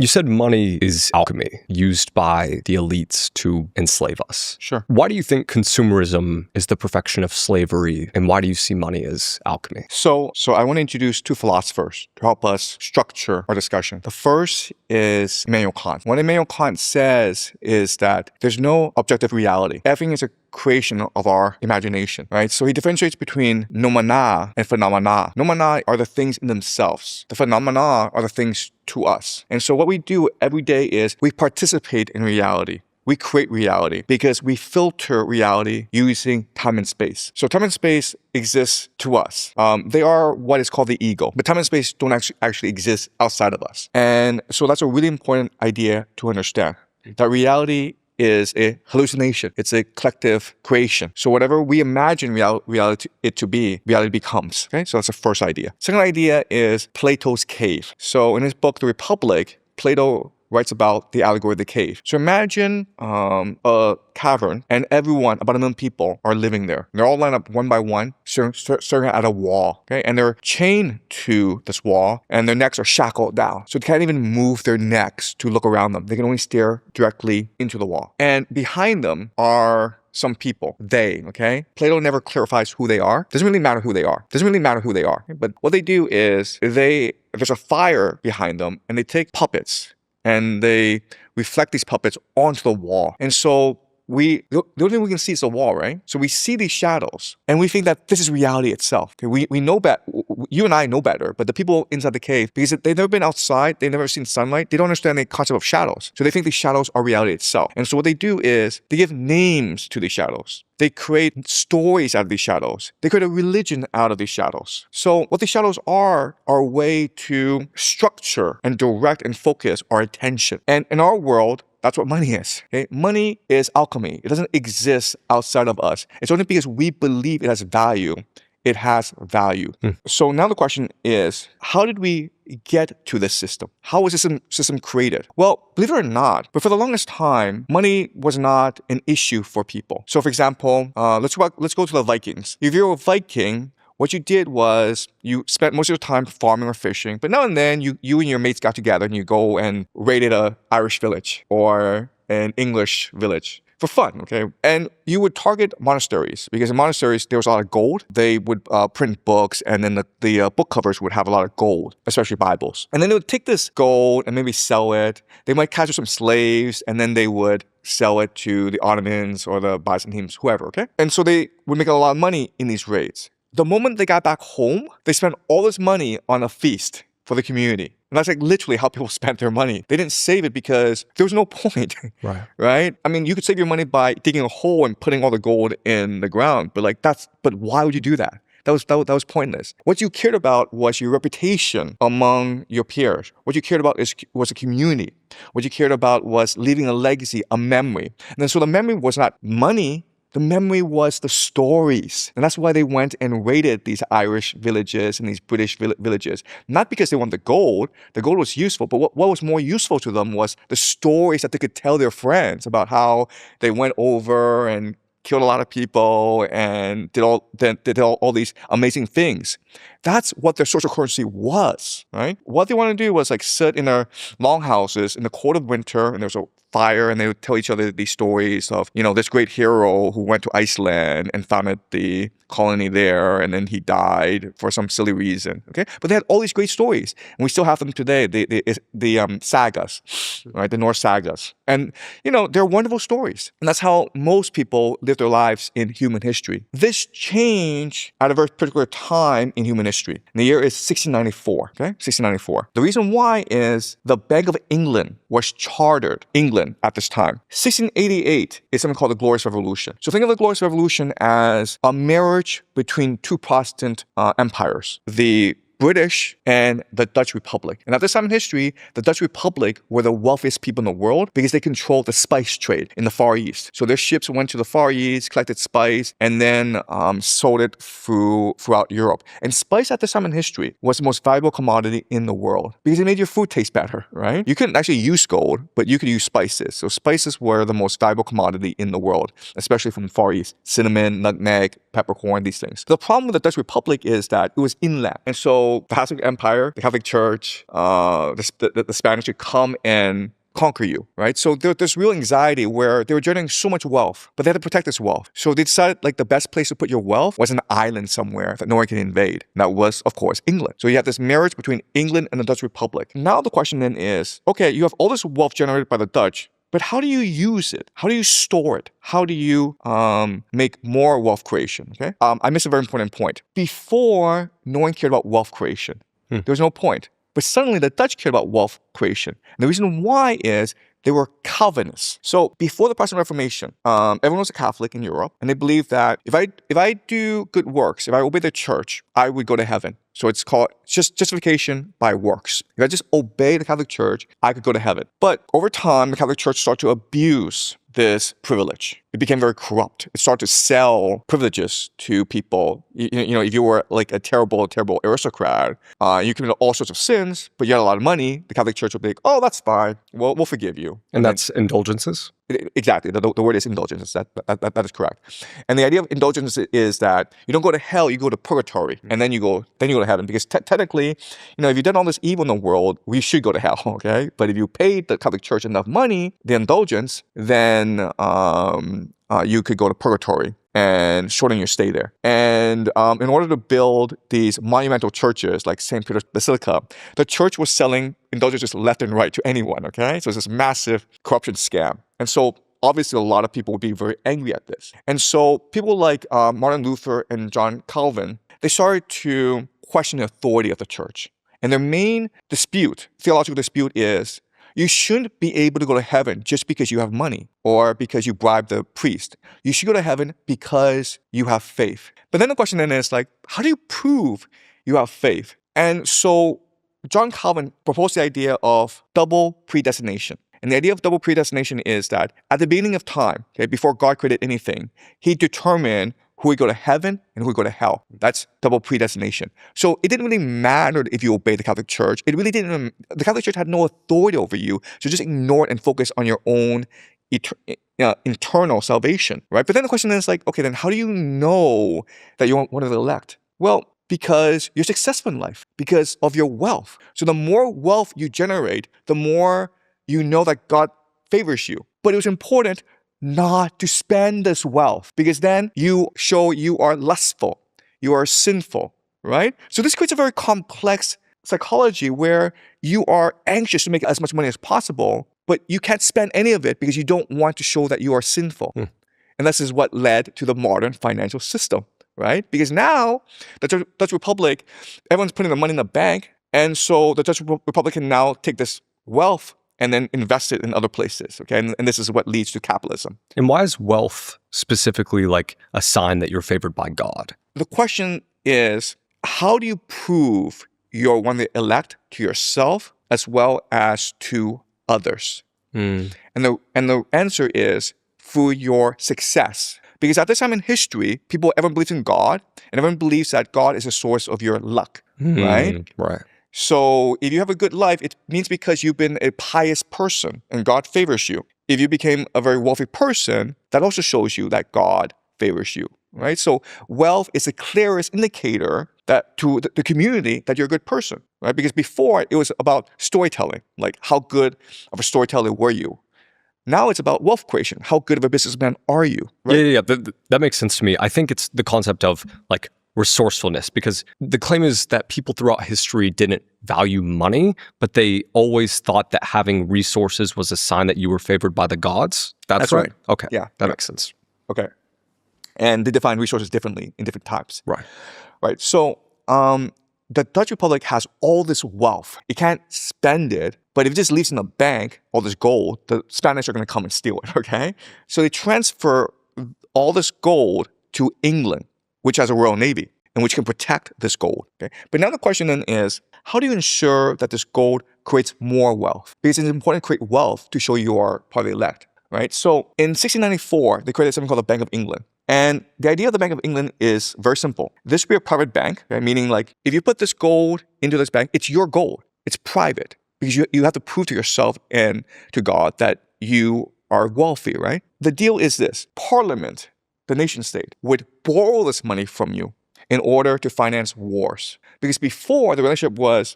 You said money is alchemy used by the elites to enslave us. Sure. Why do you think consumerism is the perfection of slavery, and why do you see money as alchemy? So I want to introduce two philosophers to help us structure our discussion. The first is Immanuel Kant. What Immanuel Kant says is that there's no objective reality. Everything is a creation of our imagination, right? So he differentiates between noumena and phenomena. Noumena are the things in themselves. The phenomena are the things to us. And so what we do every day is we participate in reality. We create reality because we filter reality using time and space. So time and space exists to us. They are what is called the ego, but time and space don't actually exist outside of us. And so that's a really important idea to understand, that reality is a hallucination. It's a collective creation. So whatever we imagine reality to be, reality becomes. Okay, so that's the first idea. Second idea is Plato's cave. So in his book, The Republic, Plato writes about the allegory of the cave. So imagine a cavern, and everyone, about 1 million people, are living there. They're all lined up one by one, staring at a wall. Okay, and they're chained to this wall, and their necks are shackled down. So they can't even move their necks to look around them. They can only stare directly into the wall. And behind them are some people, okay? Plato never clarifies who they are. Doesn't really matter who they are. But what they do is there's a fire behind them, and they take puppets and they reflect these puppets onto the wall. And so the only thing we can see is the wall, right? So we see these shadows and we think that this is reality itself. Okay? We know better. You and I know better, but the people inside the cave, because they've never been outside, they've never seen sunlight, they don't understand the concept of shadows. So they think these shadows are reality itself. And so what they do is they give names to these shadows. They create stories out of these shadows. They create a religion out of these shadows. So what these shadows are a way to structure and direct and focus our attention. And in our world, that's what money is. Okay? Money is alchemy. It doesn't exist outside of us. It's only because we believe it has value. It has value. So now the question is, how did we get to this system? How was this system created? Well, believe it or not, but for the longest time, money was not an issue for people. So for example, let's go to the Vikings. If you're a Viking, what you did was you spent most of your time farming or fishing, but now and then you and your mates got together and you go and raided an Irish village or an English village for fun, okay? And you would target monasteries, because in monasteries, there was a lot of gold. They would print books, and then the book covers would have a lot of gold, especially Bibles. And then they would take this gold and maybe sell it. They might capture some slaves, and then they would sell it to the Ottomans or the Byzantines, whoever, okay? And so they would make a lot of money in these raids. The moment they got back home, they spent all this money on a feast for the community. And that's like literally how people spent their money. They didn't save it because there was no point, right? I mean, you could save your money by digging a hole and putting all the gold in the ground, but why would you do that? That was pointless. What you cared about was your reputation among your peers. What you cared about was a community. What you cared about was leaving a legacy, a memory. And then so the memory was not money. The memory was the stories. And that's why they went and raided these Irish villages and these British villages. Not because they wanted the gold. The gold was useful, but what was more useful to them was the stories that they could tell their friends about how they went over and killed a lot of people and did all these amazing things. That's what their social currency was, right? What they wanted to do was like sit in their longhouses in the cold of winter, and there's a fire, and they would tell each other these stories of, this great hero who went to Iceland and founded the colony there, and then he died for some silly reason, okay? But they had all these great stories, and we still have them today, the sagas, right? The Norse sagas. And, they're wonderful stories. And that's how most people live their lives in human history. This changed at a very particular time in human history. And the year is 1694, okay? 1694. The reason why is the Bank of England was chartered, England, at this time. 1688 is something called the Glorious Revolution. So think of the Glorious Revolution as a marriage between two Protestant empires, the British and the Dutch Republic. And at this time in history, the Dutch Republic were the wealthiest people in the world because they controlled the spice trade in the Far East. So their ships went to the Far East, collected spice, and then sold it throughout Europe. And spice at this time in history was the most valuable commodity in the world because it made your food taste better, right? You couldn't actually use gold, but you could use spices. So spices were the most valuable commodity in the world, especially from the Far East. Cinnamon, nutmeg, peppercorn, these things. The problem with the Dutch Republic is that it was inland. And so so the Habsburg Empire, the Catholic Church, the Spanish would come and conquer you, right? So there's real anxiety where they were generating so much wealth, but they had to protect this wealth. So they decided like the best place to put your wealth was an island somewhere that no one can invade. And that was, of course, England. So you have this marriage between England and the Dutch Republic. Now the question then is, okay, you have all this wealth generated by the Dutch, but how do you use it? How do you store it? How do you make more wealth creation? Okay, I missed a very important point. Before, no one cared about wealth creation. There was no point. But suddenly the Dutch cared about wealth creation. And the reason why is they were Calvinists. So before the Protestant Reformation, everyone was a Catholic in Europe, and they believed that if I do good works, if I obey the church, I would go to heaven. So it's called just justification by works. If I just obey the Catholic Church, I could go to heaven. But over time, the Catholic Church started to abuse this privilege. It became very corrupt. It started to sell privileges to people. You know, if you were like a terrible aristocrat, you committed all sorts of sins, but you had a lot of money, the Catholic Church would be like, oh, that's fine. We'll forgive you. And that's indulgences? Exactly. The word is indulgence. That is correct. And the idea of indulgence is that you don't go to hell, you go to purgatory, and then you go to heaven. Because technically, you know, if you've done all this evil in the world, we should go to hell, okay? But if you paid the Catholic Church enough money, the indulgence, then you could go to purgatory and shorten your stay there. And in order to build these monumental churches like St. Peter's Basilica, the church was selling indulgences left and right to anyone, okay? So it's this massive corruption scam. And so obviously a lot of people would be very angry at this. And so people like Martin Luther and John Calvin, they started to question the authority of the church. And their main theological dispute is, you shouldn't be able to go to heaven just because you have money or because you bribe the priest. You should go to heaven because you have faith. But then the question then is like, how do you prove you have faith? And so John Calvin proposed the idea of double predestination. And the idea of double predestination is that at the beginning of time, okay, before God created anything, he determined who would go to heaven and who would go to hell. That's double predestination. So it didn't really matter if you obeyed the Catholic Church. It really didn't. The Catholic Church had no authority over you. So just ignore it and focus on your own internal salvation, right? But then the question is like, okay, then how do you know that you're one of the elect? Well, because you're successful in life, because of your wealth. So the more wealth you generate, the more you know that God favors you. But it was important not to spend this wealth, because then you show you are lustful, you are sinful, right? So this creates a very complex psychology where you are anxious to make as much money as possible, but you can't spend any of it because you don't want to show that you are sinful. And this is what led to the modern financial system, right? Because now the Dutch Republic, everyone's putting their money in the bank, and so the Dutch Republic can now take this wealth and then invest it in other places, okay? And this is what leads to capitalism. And why is wealth specifically like a sign that you're favored by God? The question is, how do you prove you're one of the elect to yourself as well as to others? And the answer is through your success. Because at this time in history, everyone believes in God, and everyone believes that God is the source of your luck, right? Right. So if you have a good life, it means because you've been a pious person and God favors you. If you became a very wealthy person, that also shows you that God favors you, right? So wealth is the clearest indicator that to the community that you're a good person, right? Because before it was about storytelling, like how good of a storyteller were you? Now it's about wealth creation. How good of a businessman are you? Right? Yeah. That makes sense to me. I think it's the concept of like resourcefulness, because the claim is that people throughout history didn't value money, but they always thought that having resources was a sign that you were favored by the gods. That's right. Okay. Yeah. That makes sense. Okay. And they define resources differently in different types. Right. Right. So the Dutch Republic has all this wealth. It can't spend it, but if it just leaves in the bank, all this gold, the Spanish are going to come and steal it, okay? So they transfer all this gold to England, which has a Royal Navy and which can protect this gold. Okay? But now the question then is, how do you ensure that this gold creates more wealth? Because it's important to create wealth to show you are part of the elect, right? So in 1694, they created something called the Bank of England. And the idea of the Bank of England is very simple. This would be a private bank, right? Meaning like if you put this gold into this bank, it's your gold. It's private because you have to prove to yourself and to God that you are wealthy, right? The deal is this. Parliament, the nation state, would borrow this money from you in order to finance wars. Because before, the relationship was